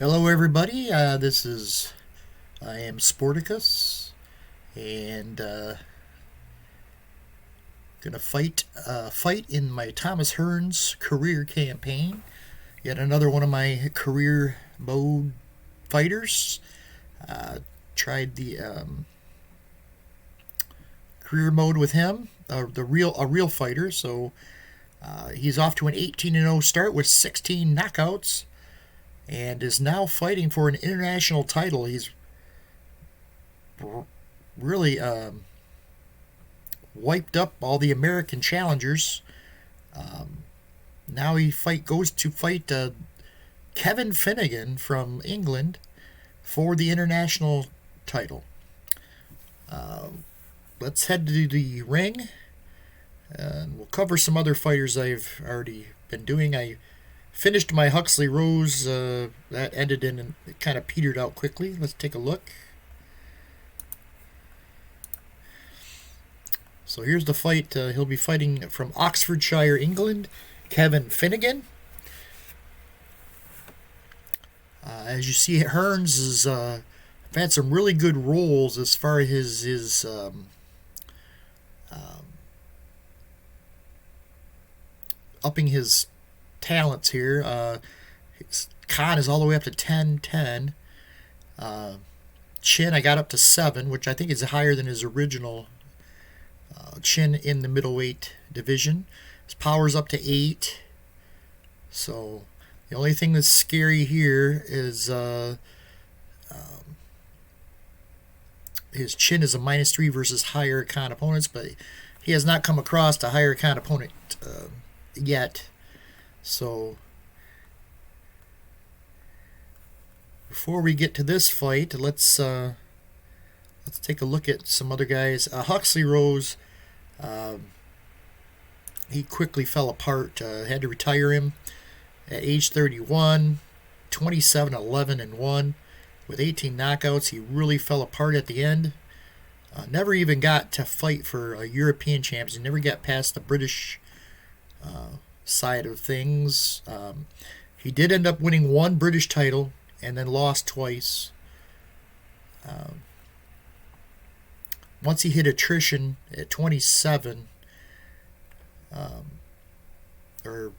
Hello, everybody. I am Sporticus, and gonna fight in my Thomas Hearns career campaign. Yet another one of my career mode fighters. Uh, Tried the career mode with him, a real fighter. So he's off to an 18-0 start with 16 knockouts, and is now fighting for an international title. He's really wiped up all the American challengers. Now goes to fight Kevin Finnegan from England for the international title. Let's head to the ring, and we'll cover some other fighters I've already been doing. I finished my Huxley Rose. That ended in, and it kind of petered out quickly. Let's take a look. So here's the fight. He'll be fighting from Oxfordshire, England, Kevin Finnegan. As you see, Hearns has had some really good roles as far as his upping his talents here. His con is all the way up to 10-10. Chin I got up to 7, which I think is higher than his original chin in the middleweight division. His power's up to 8. So the only thing that's scary here is his chin is a -3 versus higher con opponents, but he has not come across a higher con opponent yet. So before we get to this fight, let's take a look at some other guys. Huxley Rose, he quickly fell apart. Had to retire him at age 31, 27-11-1 with 18 knockouts. He really fell apart at the end. Never even got to fight for a European champion. Never got past the British side of things. He did end up winning one British title and then lost twice. Once he hit attrition at 27, or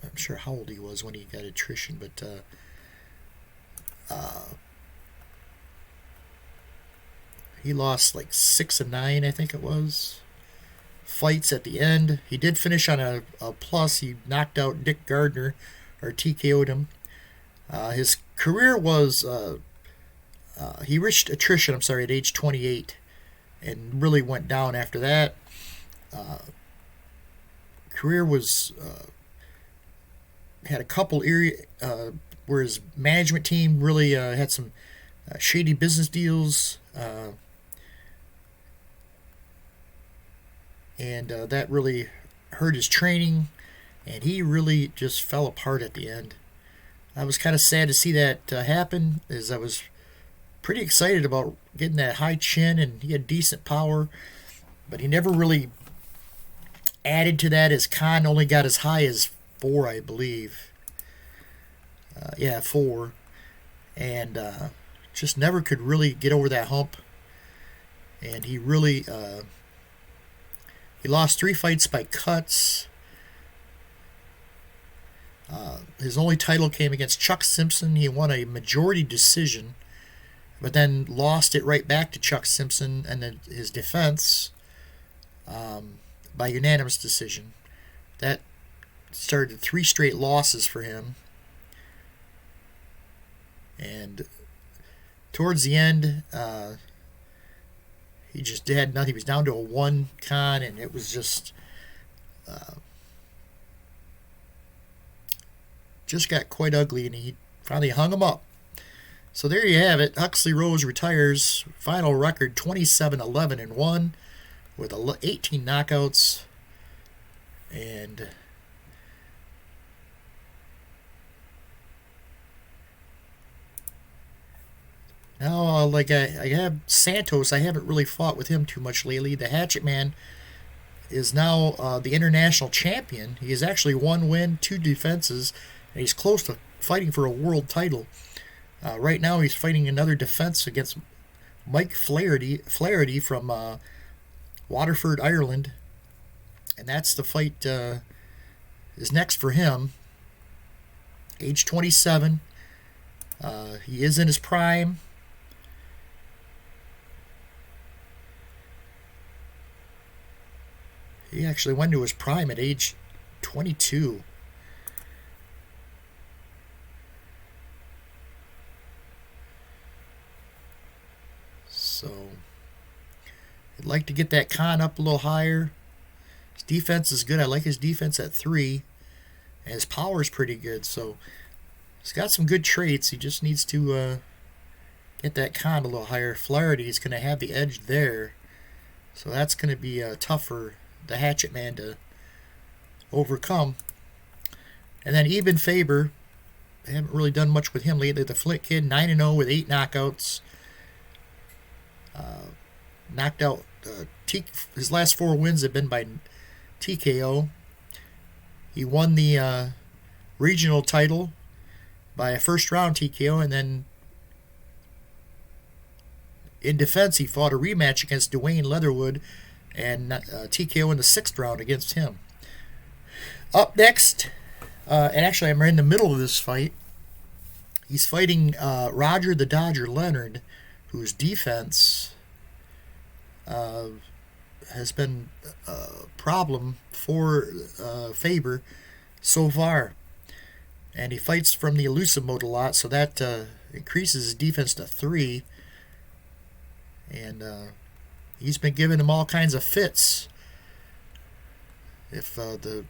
I'm sure how old he was when he got attrition, but he lost like 6-9, I think it was, fights at the end. He did finish on a plus. He knocked out Dick Gardner, or TKO'd him. His career was he reached attrition, at age 28, and really went down after that. Career was had a couple area where his management team really had some shady business deals, and that really hurt his training, and he really just fell apart at the end. I was kind of sad to see that happen, as I was pretty excited about getting that high chin, and he had decent power, but he never really added to that. His con only got as high as 4, I believe. 4, and just never could really get over that hump. And he really he lost 3 fights by cuts. His only title came against Chuck Simpson. He won a majority decision, but then lost it right back to Chuck Simpson and then his defense by unanimous decision. That started 3 straight losses for him. And towards the end, he just had nothing. He was down to a 1 con, and it was just got quite ugly, and he finally hung him up. So there you have it. Huxley Rose retires. Final record 27-11-1 with 18 knockouts. And now, like I have Santos, I haven't really fought with him too much lately. The Hatchet Man is now the international champion. He has actually 1 win, 2 defenses, and he's close to fighting for a world title. Right now he's fighting another defense against Mike Flaherty from Waterford, Ireland. And that's the fight is next for him. Age 27. He is in his prime. He actually went to his prime at age 22. So, I'd like to get that con up a little higher. His defense is good. I like his defense at 3. And his power is pretty good. So, he's got some good traits. He just needs to get that con a little higher. Flaherty is going to have the edge there. So, that's going to be tough for the Hatchet Man to overcome. And then Eben Faber, I haven't really done much with him lately. The Flint Kid, 9-0 with 8 knockouts. Knocked out his last 4 wins have been by TKO. He won the regional title by a first round TKO, and then in defense he fought a rematch against Dwayne Leatherwood and TKO in the 6th round against him. Up next, and actually I'm in the middle of this fight, he's fighting Roger the Dodger Leonard, whose defense has been a problem for Faber so far. And he fights from the elusive mode a lot, so that increases his defense to 3. And he's been giving him all kinds of fits. If the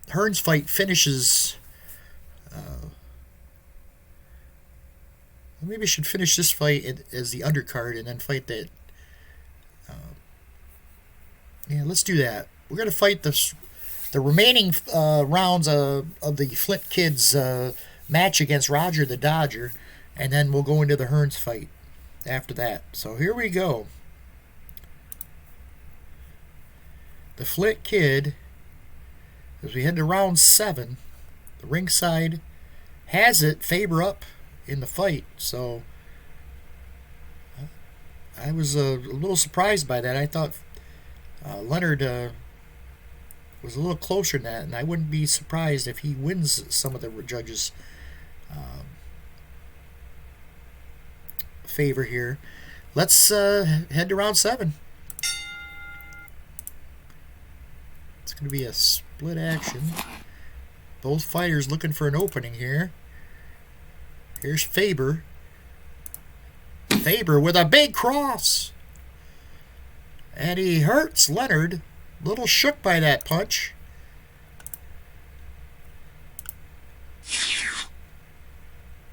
Hearns fight finishes, maybe I should finish this fight as the undercard and then fight that. Yeah, let's do that. We're going to fight the remaining rounds of the Flint Kids match against Roger the Dodger, and then we'll go into the Hearns fight after that. So here we go. The Flint Kid, as we head to round 7, the ringside has it Faber up in the fight. So I was a little surprised by that. I thought Leonard was a little closer than that, and I wouldn't be surprised if he wins some of the judges' favor here. Let's head to round 7. It's going to be a split action. Both fighters looking for an opening here. Here's Faber. Faber with a big cross. And he hurts Leonard. A little shook by that punch.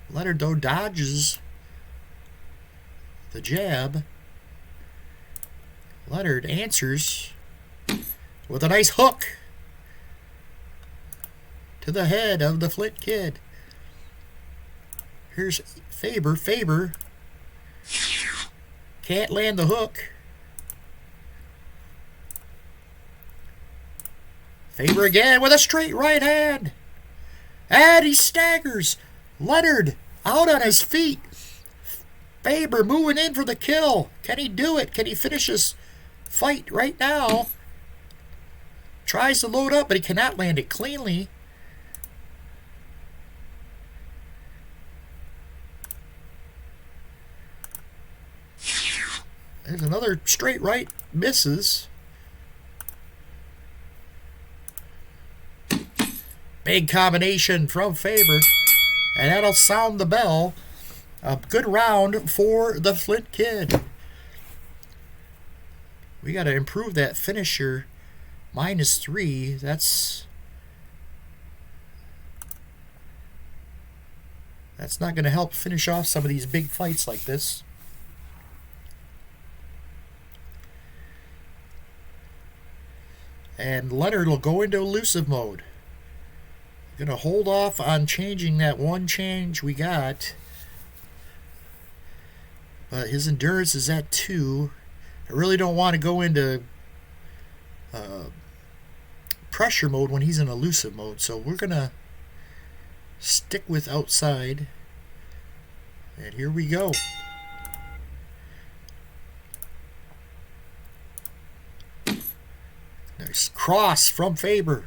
Leonard, though, dodges the jab. Leonard answers with a nice hook to the head of the Flint Kid. Here's Faber. Faber can't land the hook. Faber again with a straight right hand. And he staggers. Leonard out on his feet. Faber moving in for the kill. Can he do it? Can he finish his fight right now? Tries to load up, but he cannot land it cleanly. There's another straight right. Misses. Big combination from Faber. And that'll sound the bell. A good round for the Flint Kid. We got to improve that finisher. -3. That's not going to help finish off some of these big fights like this. And Leonard will go into elusive mode. Going to hold off on changing that one change we got. But his endurance is at 2. I really don't want to go into pressure mode when he's in elusive mode. So we're going to stick with outside. And here we go. Nice cross from Faber.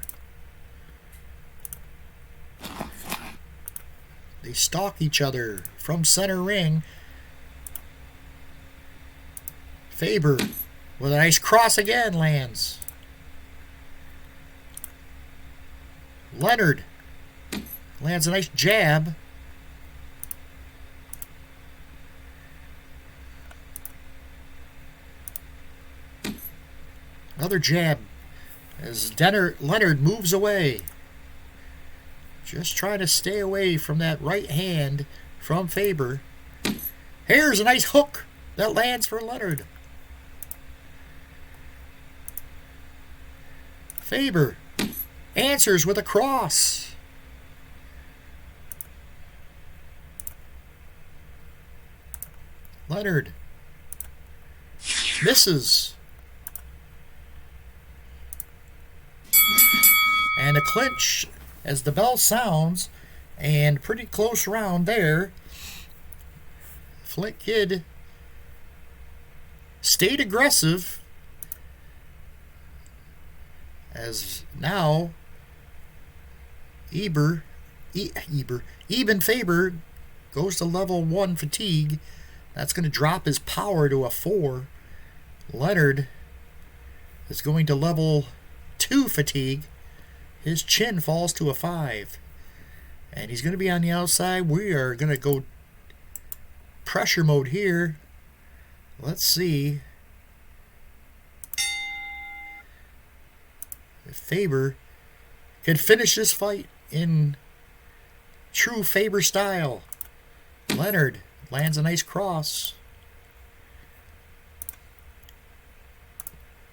They stalk each other from center ring. Faber with a nice cross again lands. Leonard lands a nice jab. Another jab as Leonard moves away. Just trying to stay away from that right hand from Faber. Here's a nice hook that lands for Leonard. Faber answers with a cross. Leonard misses. And a clinch as the bell sounds, and pretty close round there. Flint Kid stayed aggressive, as now Eben Faber goes to level 1 fatigue. That's going to drop his power to a 4. Leonard is going to level 2 fatigue. His chin falls to a 5. And he's going to be on the outside. We are going to go pressure mode here. Let's see if Faber can finish this fight in true Faber style. Leonard lands a nice cross.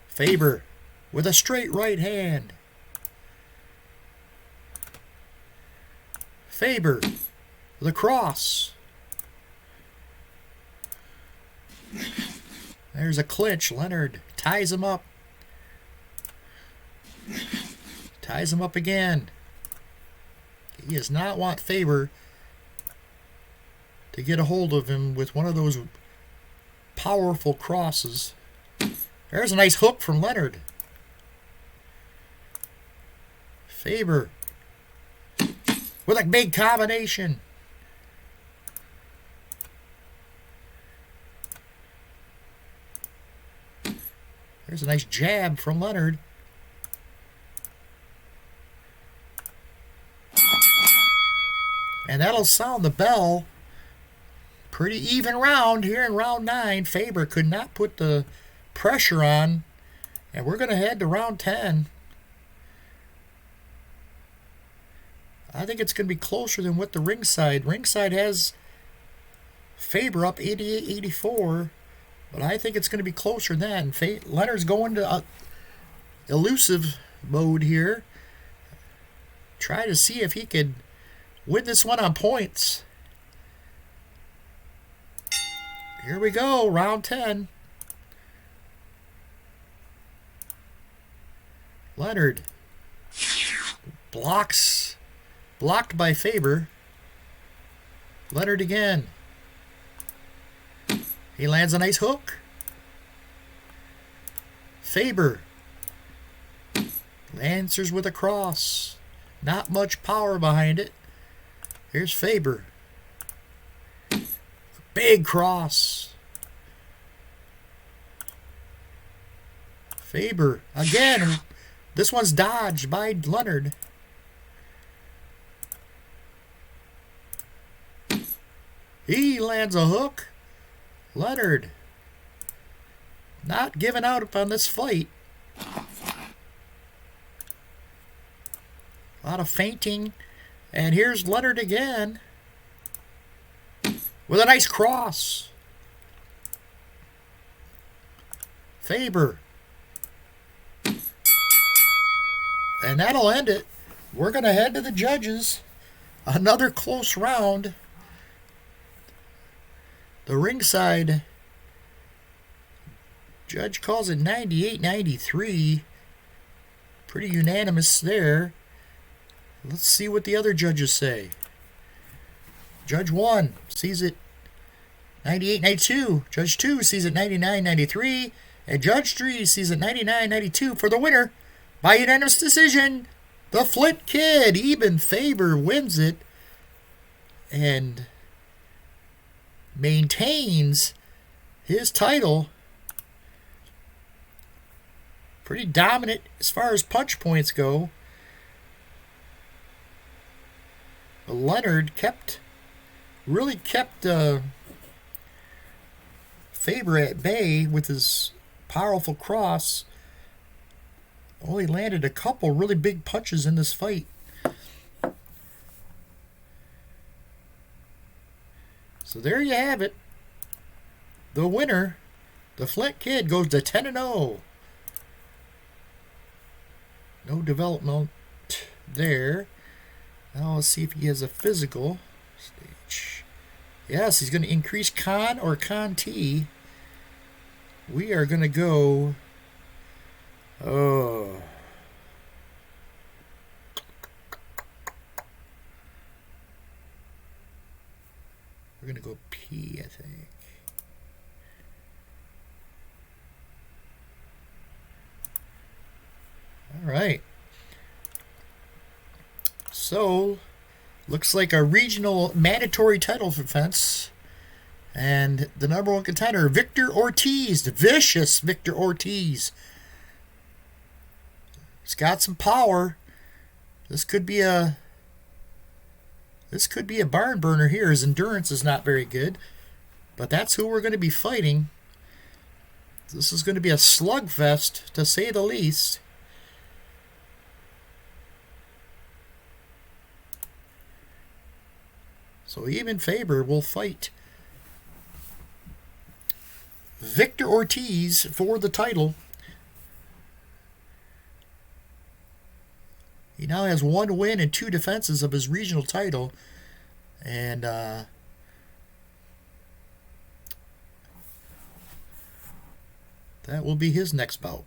Faber with a straight right hand. Faber with a cross. There's a clinch. Leonard ties him up. Ties him up again. He does not want Faber to get a hold of him with one of those powerful crosses. There's a nice hook from Leonard. Faber with a big combination. There's a nice jab from Leonard. And that'll sound the bell. Pretty even round here in round 9. Faber could not put the pressure on. And we're going to head to round 10. I think it's going to be closer than what the ringside. Ringside has Faber up 88-84. But I think it's going to be closer than that. Leonard's going to elusive mode here. Try to see if he could win this one on points. Here we go, round 10. Leonard blocked by Faber. Leonard again. He lands a nice hook. Faber answers with a cross. Not much power behind it. Here's Faber. Big cross. Faber again. This one's dodged by Leonard. He lands a hook. Leonard not giving out on this fight. A lot of feinting. And here's Leonard again with a nice cross. Faber. And that'll end it. We're going to head to the judges. Another close round. The ringside judge calls it 98-93. Pretty unanimous there. Let's see what the other judges say. Judge 1 sees it 98-92. Judge 2 sees it 99-93. And Judge 3 sees it 99-92 for the winner. By unanimous decision, the Flint Kid, Eben Faber, wins it and maintains his title. Pretty dominant as far as punch points go. But Leonard really kept Faber at bay with his powerful cross. Only landed a couple really big punches in this fight. So there you have it. The winner, the Flint Kid, goes to 10-0. No development there. Now let's see if he has a physical stage. Yes, he's going to increase con or con T. We are going to go... Oh. We're going to go P, I think. All right. So, looks like a regional mandatory title defense. And the number one contender, Victor Ortiz, the vicious Victor Ortiz. He's got some power. This could be a barn burner here. His endurance is not very good, but that's who we're going to be fighting. This is going to be a slugfest, to say the least. So Eben Faber will fight Victor Ortiz for the title. He now has 1 win and 2 defenses of his regional title. And that will be his next bout.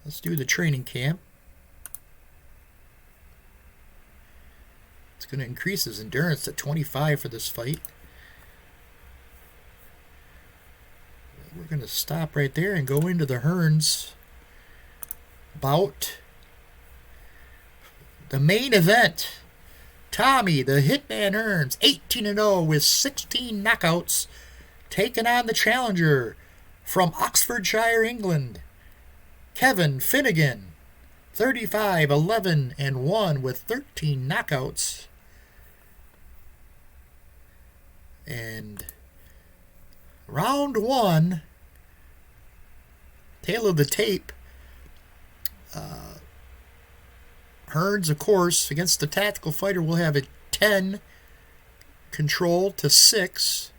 Let's do the training camp. It's going to increase his endurance to 25 for this fight. We're going to stop right there and go into the Hearns bout. The main event. Tommy, the Hitman Hearns, 18-0 with 16 knockouts, taking on the challenger from Oxfordshire, England, Kevin Finnegan, 35-11-1 with 13 knockouts. And round 1, tail of the tape. Hearns, of course, against the tactical fighter, will have a 10 control to 6.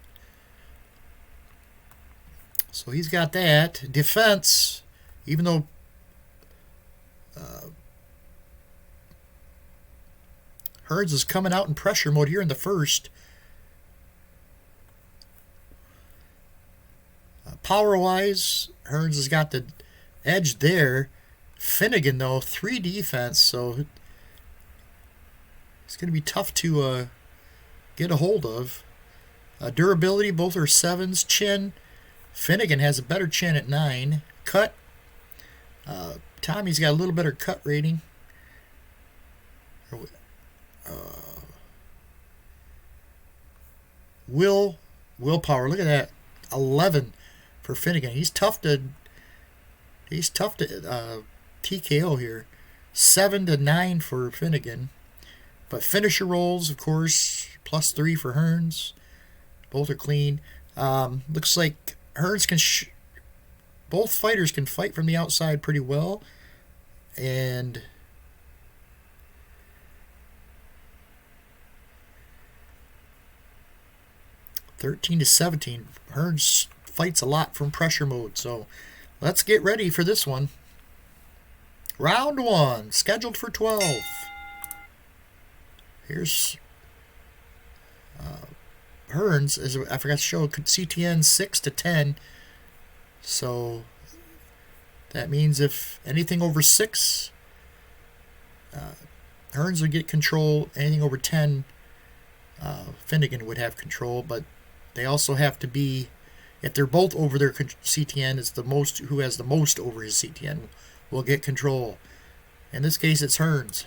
So he's got that. Defense, even though Hearns is coming out in pressure mode here in the first. Power-wise, Hearns has got the edge there. Finnegan, though, 3 defense, so it's going to be tough to get a hold of. Durability, both are 7s. Chin, Finnegan has a better chin at 9. Cut, Tommy's got a little better cut rating. Willpower, look at that, 11 for Finnegan. He's tough to TKO here. 7-9 for Finnegan. But finisher rolls, of course, +3 for Hearns. Both are clean. Looks like Hearns can... both fighters can fight from the outside pretty well. And... 13-17. Hearns fights a lot from pressure mode. So let's get ready for this one. Round 1, scheduled for 12. Here's Hearns, as I forgot to show, CTN 6-10. So that means if anything over 6, Hearns will get control. Anything over 10, Finnegan would have control, but they also have to be, if they're both over their CTN, it's the most who has the most over his CTN will get control. In this case, it's Hearns.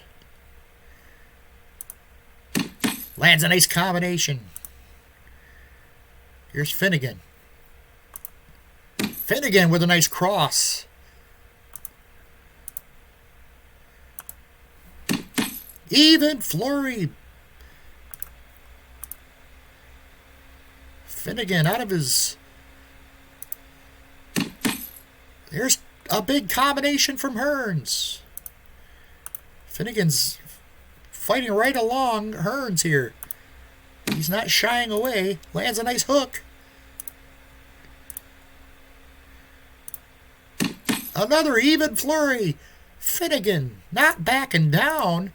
Lands a nice combination. Here's Finnegan. Finnegan with a nice cross. Even flurry. Finnegan out of his... There's a big combination from Hearns. Finnegan's fighting right along Hearns here. He's not shying away. Lands a nice hook. Another even flurry. Finnegan not backing down.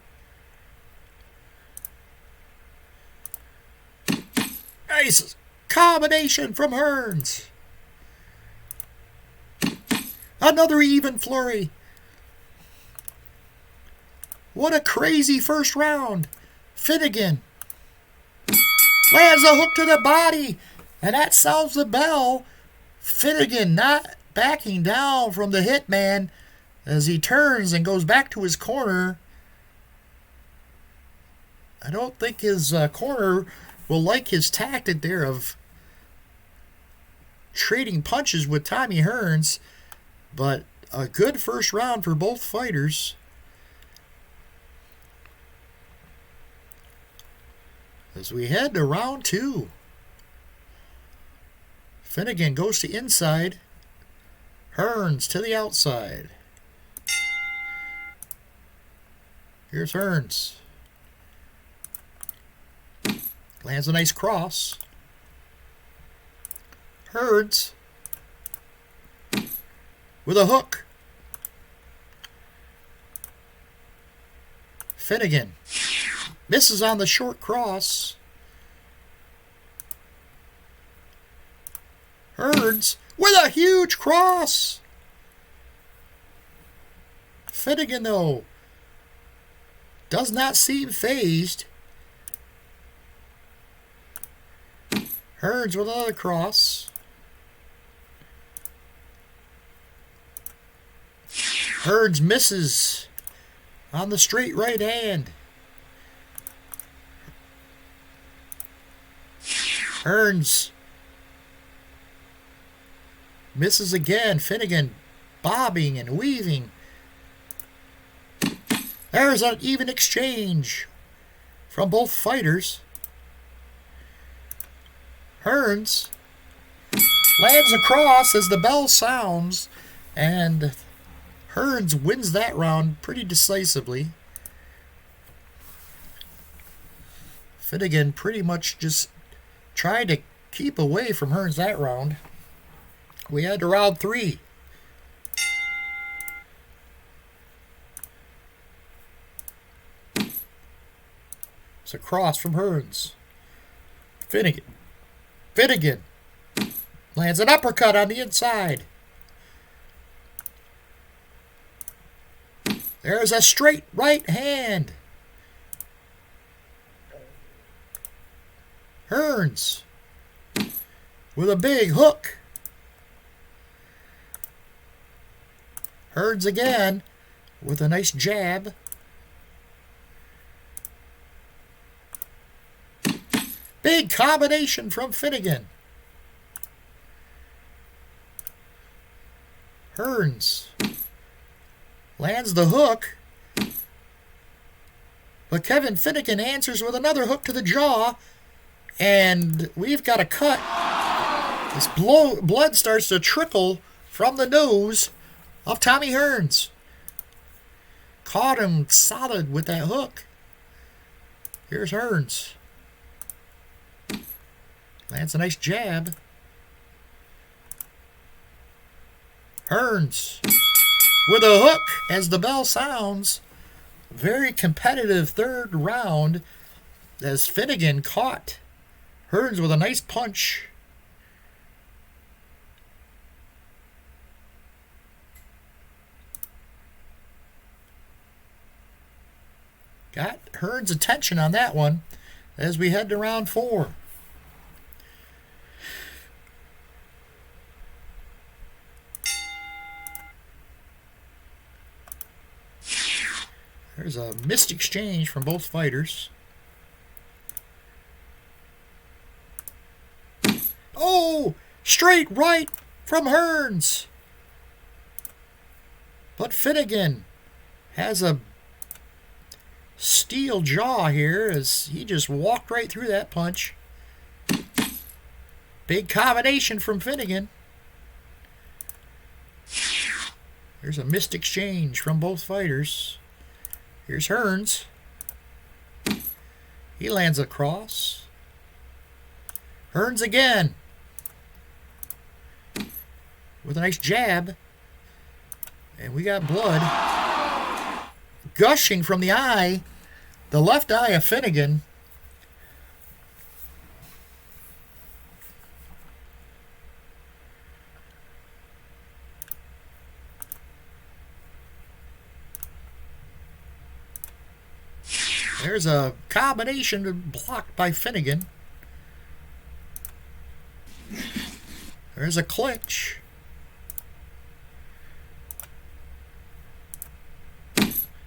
Nice combination from Hearns. Another even flurry. What a crazy first round. Finnegan lands a hook to the body, and that sounds the bell. Finnegan not backing down from the hitman as he turns and goes back to his corner. I don't think his corner will like his tactic there of trading punches with Tommy Hearns, but a good first round for both fighters. As we head to round 2. Finnegan goes to inside. Hearns to the outside. Here's Hearns. Lands a nice cross. Hearns with a hook. Finnegan misses on the short cross. Hearns with a huge cross. Finnegan, though, does not seem phased. Hearns with another cross. Hearns misses on the straight right hand. Hearns misses again. Finnegan bobbing and weaving. There's an even exchange from both fighters. Hearns lands a cross as the bell sounds, and Hearns wins that round pretty decisively. Finnegan pretty much just tried to keep away from Hearns that round. We had to round 3. It's a cross from Hearns. Finnegan lands an uppercut on the inside. There's a straight right hand. Hearns with a big hook. Hearns again with a nice jab. Big combination from Finnegan. Hearns lands the hook, but Kevin Finnegan answers with another hook to the jaw, and we've got a cut. This blood starts to trickle from the nose of Tommy Hearns. Caught him solid with that hook. Here's Hearns. Lands a nice jab. Hearns with a hook as the bell sounds. Very competitive third round as Finnegan caught Hearns with a nice punch. Got Hearns' attention on that one. as we head to round 4. There's a missed exchange from both fighters. Oh! Straight right from Hearns. But Finnegan has a steel jaw here as he just walked right through that punch. Big combination from Finnegan. There's a missed exchange from both fighters. Here's Hearns. He lands a cross. Hearns again. With a nice jab. And we got blood gushing from the eye. The left eye of Finnegan. There's a combination blocked by Finnegan. There's a clinch.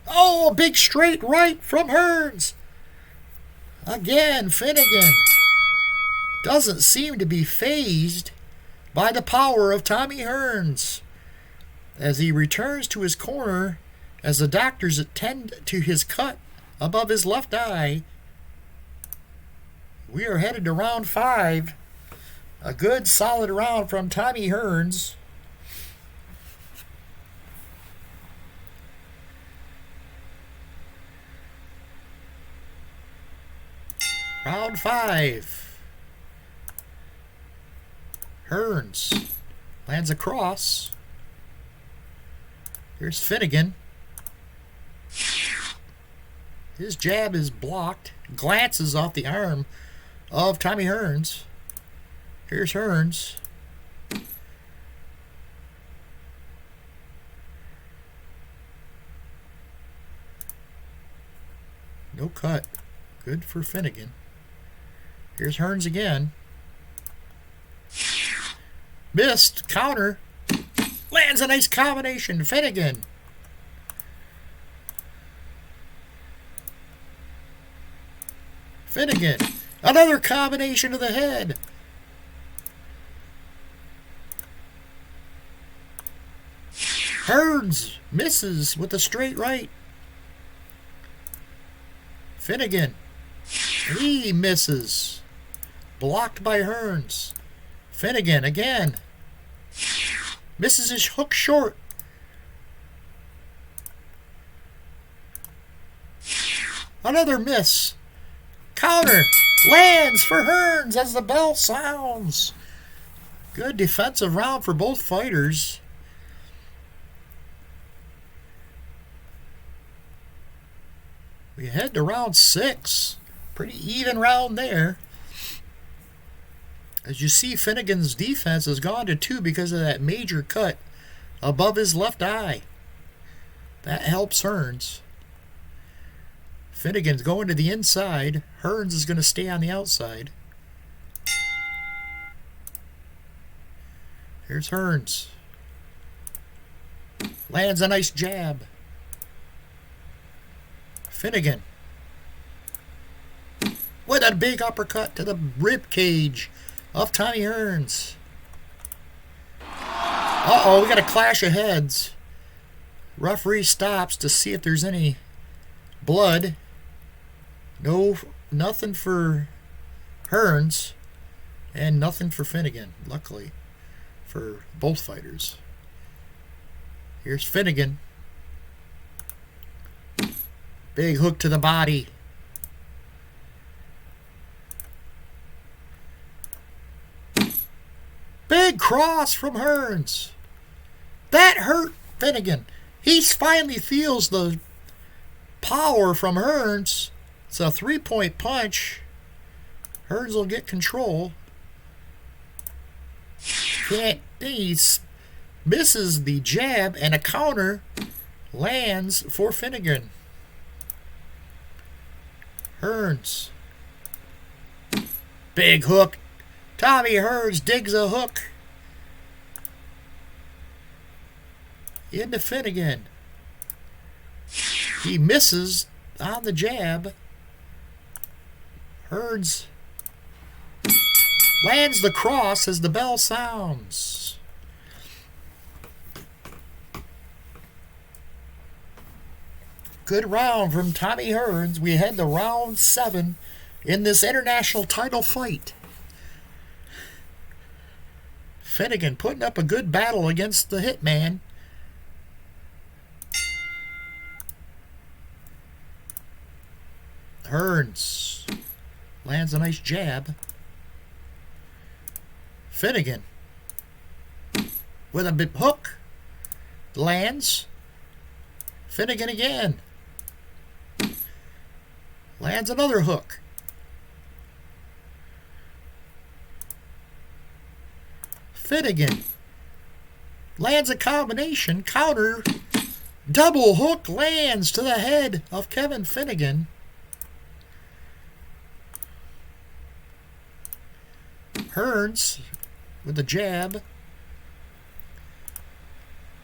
Oh, a big straight right from Hearns. Again, Finnegan doesn't seem to be fazed by the power of Tommy Hearns as he returns to his corner as the doctors attend to his cut above his left eye. We are headed to round 5. A good solid round from Tommy Hearns. Round 5. Hearns lands a cross. Here's Finnegan. His jab is blocked. Glances off the arm of Tommy Hearns. Here's Hearns. No cut. Good for Finnegan. Here's Hearns again. Missed. Counter. Lands a nice combination. Finnegan. Finnegan. Another combination to the head. Hearns misses with a straight right. Finnegan. He misses. Blocked by Hearns. Finnegan again. Misses his hook short. Another miss. Counter. Lands for Hearns as the bell sounds. Good defensive round for both fighters. We head to round 6. Pretty even round there. As you see, Finnegan's defense has gone to 2 because of that major cut above his left eye. That helps Hearns. Finnegan's going to the inside. Hearns is going to stay on the outside. Here's Hearns. Lands a nice jab. Finnegan. With a big uppercut to the rib cage of Tommy Hearns. Uh-oh, we got a clash of heads. Referee stops to see if there's any blood. No, nothing for Hearns and nothing for Finnegan, luckily, for both fighters. Here's Finnegan. Big hook to the body. Big cross from Hearns. That hurt Finnegan. He finally feels the power from Hearns. It's a 3-point punch. Hearns will get control. He misses the jab, and a counter lands for Finnegan. Hearns. Big hook. Tommy Hearns digs a hook into Finnegan. He misses on the jab. Hearns lands the cross as the bell sounds. Good round from Tommy Hearns. We head to round 7 in this international title fight. Finnegan putting up a good battle against the Hitman. Hearns lands a nice jab. Finnegan with a big hook. Lands. Finnegan again. Lands another hook. Finnegan lands a combination counter. Double hook lands to the head of Kevin Finnegan. Hearns with the jab.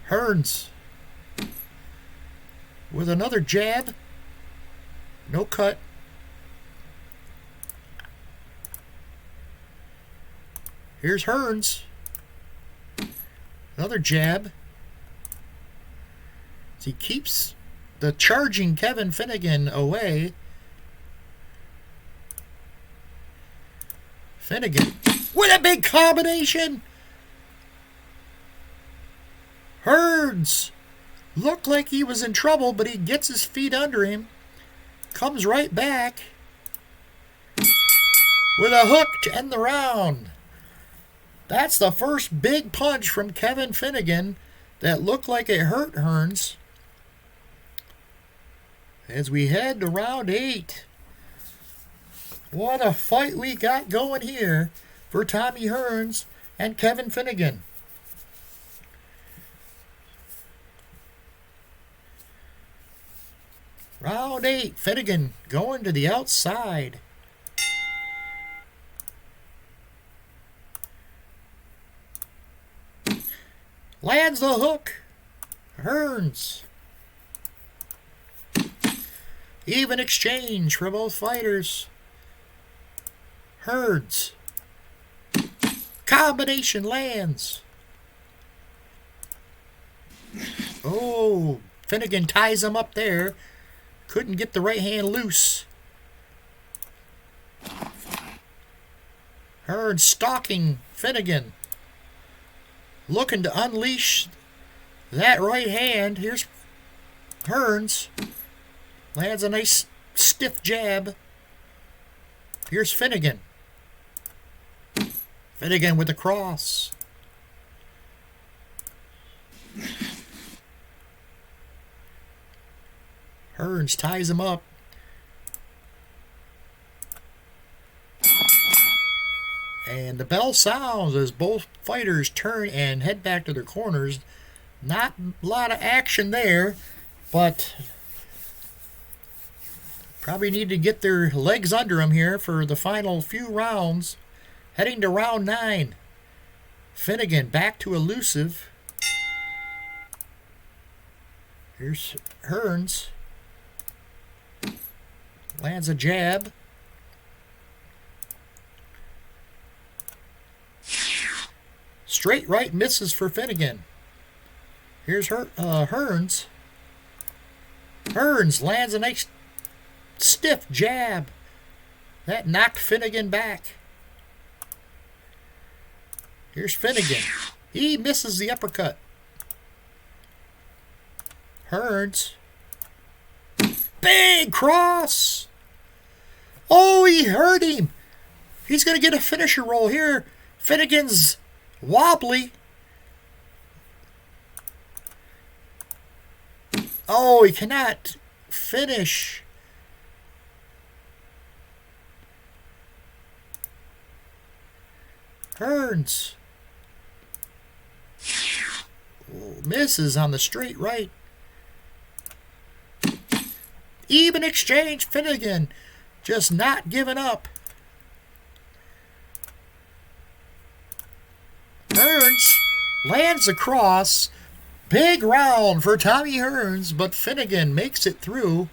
Hearns with another jab. No cut. Here's Hearns. Another jab. He keeps the charging Kevin Finnegan away. Finnegan with a big combination. Hearns looked like he was in trouble, but he gets his feet under him. Comes right back with a hook to end the round. That's the first big punch from Kevin Finnegan that looked like it hurt Hearns. As we head to round 8. What a fight we got going here for Tommy Hearns and Kevin Finnegan. Round 8, Finnegan going to the outside. Lands the hook. Hearns. Even exchange for both fighters. Hearns. Combination lands. Oh, Finnegan ties him up there. Couldn't get the right hand loose. Hearns stalking Finnegan. Looking to unleash that right hand. Here's Hearns. Lands a nice stiff jab. Here's Finnegan. Finnegan with the cross. Hearns ties him up. And the bell sounds as both fighters turn and head back to their corners. Not a lot of action there, but probably need to get their legs under them here for the final few rounds. Heading to round 9. Finnegan back to elusive. Here's Hearns. Lands a jab. Straight right misses for Finnegan. Here's Hearns. Hearns lands a nice stiff jab. That knocked Finnegan back. Here's Finnegan. He misses the uppercut. Hearns. Big cross. Oh, he hurt him. He's going to get a finisher roll here. Finnegan's wobbly. Oh, he cannot finish. Hearns. Oh, misses on the straight right. Even exchange. Finnegan just not giving up. Hearns lands across. Big round for Tommy Hearns, but Finnegan makes it through.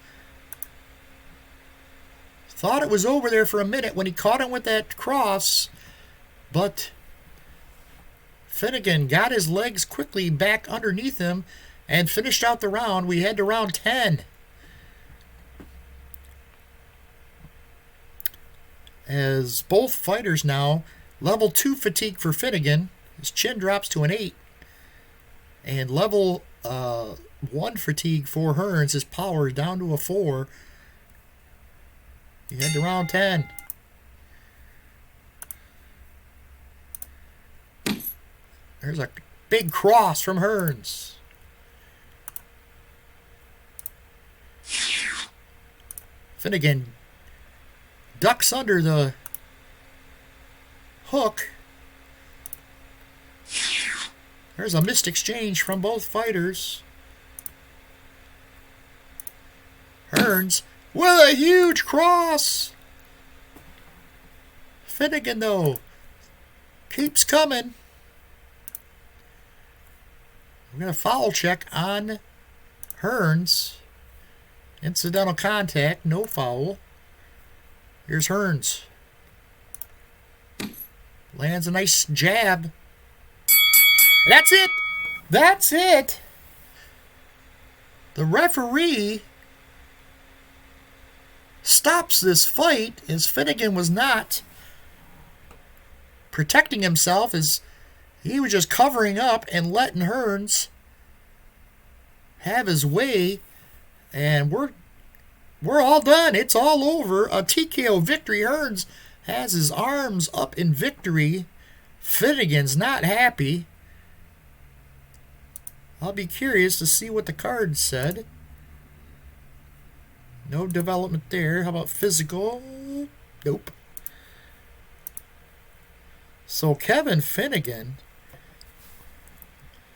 Thought it was over there for a minute when he caught him with that cross, but Finnegan got his legs quickly back underneath him and finished out the round. We head to round 10. As both fighters now, level 2 fatigue for Finnegan. His chin drops to an 8. And level 1 fatigue for Hearns. His power is down to a 4. We head to round 10. There's a big cross from Hearns. Finnegan ducks under the hook. There's a missed exchange from both fighters. Hearns with a huge cross. Finnegan, though, keeps coming. We're going to foul check on Hearns. Incidental contact, no foul. Here's Hearns. Lands a nice jab. That's it. That's it. The referee stops this fight as Finnegan was not protecting himself, as he was just covering up and letting Hearns have his way. And we're all done. It's all over. A TKO victory. Hearns has his arms up in victory. Finnegan's not happy. I'll be curious to see what the card said. No development there. How about physical? Nope. So Kevin Finnegan,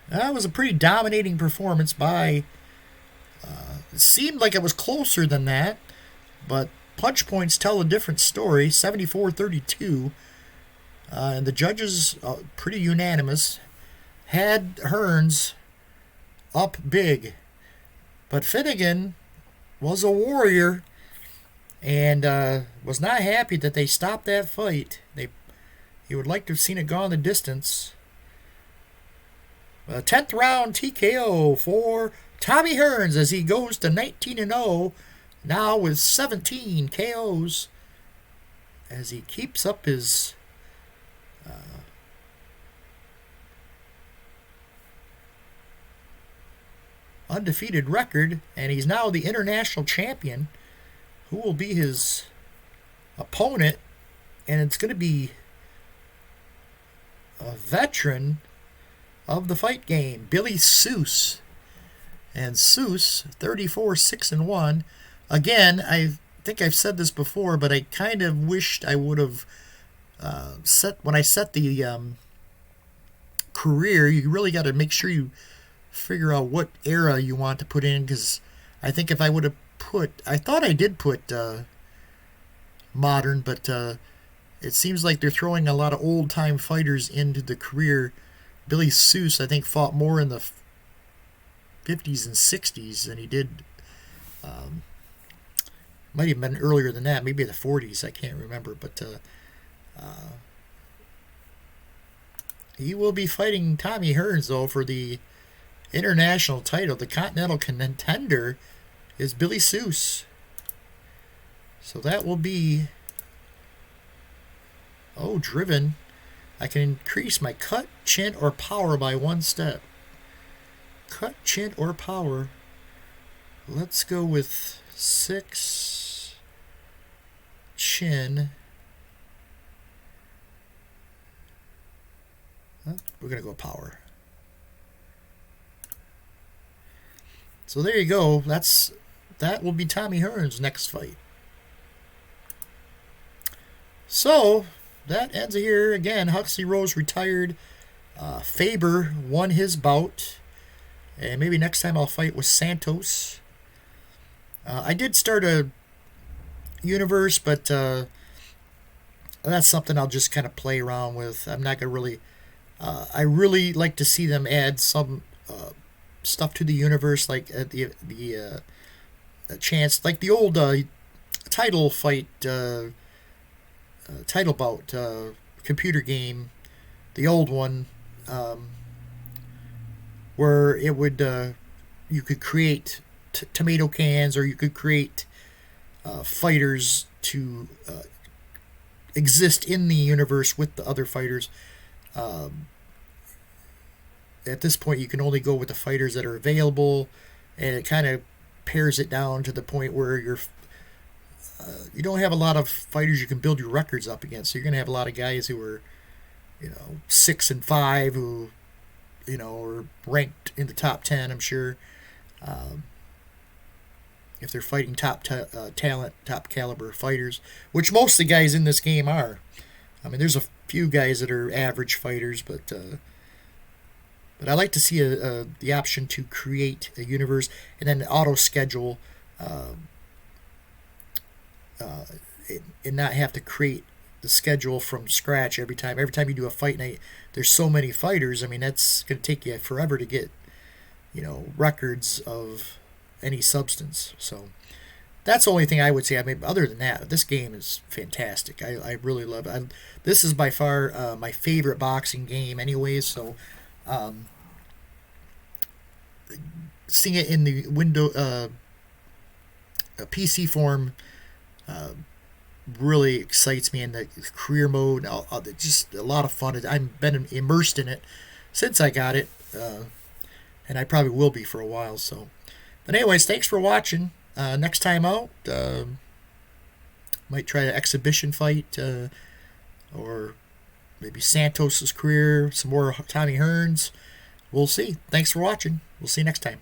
that was a pretty dominating performance by, it seemed like it was closer than that, but punch points tell a different story. 74-32. And the judges, pretty unanimous, had Hearns up big. But Finnegan was a warrior and was not happy that they stopped that fight. He would like to have seen it gone the distance. 10th round TKO for Tommy Hearns as he goes to 19-0, now with 17 KOs, as he keeps up his undefeated record, and he's now the international champion. Who will be his opponent? And it's going to be a veteran of the fight game, Billy Seuss. And Seuss, 34-6-1. Again, I think I've said this before, but I kind of wished I would have when I set the career, you really got to make sure you figure out what era you want to put in, because I think if I would have I thought I did put modern, but it seems like they're throwing a lot of old-time fighters into the career. Billy Seuss, I think, fought more in the 50s and 60s than he did. Might have been earlier than that, maybe the 40s, I can't remember, but he will be fighting Tommy Hearns, though, for the international title. The Continental contender is Billy Seuss. So that will be... Oh, driven. I can increase my cut, chin, or power by 1 step. Cut, chin, or power. Let's go with 6 chin. We're going to go power. So there you go. That will be Tommy Hearns' next fight. So that ends it here. Again, Huxley Rose retired. Faber won his bout. And maybe next time I'll fight with Santos. I did start a universe, but that's something I'll just kind of play around with. I'm not going to really I really like to see them add some stuff to the universe, like the chance, like the old title fight, title bout computer game, the old one, um, where it would you could create tomato cans, or you could create fighters to exist in the universe with the other fighters. Um, at this point, you can only go with the fighters that are available, and it kind of pares it down to the point where you don't have a lot of fighters you can build your records up against. So you're gonna have a lot of guys who are 6-5 who are ranked in the top 10. I'm sure. Um, if they're fighting talent, top caliber fighters, which most of the guys in this game are. I mean, there's a few guys that are average fighters, but I like to see the option to create a universe and then auto schedule, um, uh, and not have to create the schedule from scratch every time. Every time you do a fight night, there's so many fighters. I mean, that's going to take you forever to get records of any substance. So that's the only thing I would say. I mean, other than that, this game is fantastic. I really love it. This is by far my favorite boxing game, anyways. So um, seeing it in the PC form uh, really excites me. In the career mode, it's just a lot of fun. I've been immersed in it since I got it, and I probably will be for a while. So, but anyways, thanks for watching. Next time out, might try an exhibition fight, or maybe Santos's career, some more Tommy Hearns. We'll see. Thanks for watching. We'll see you next time.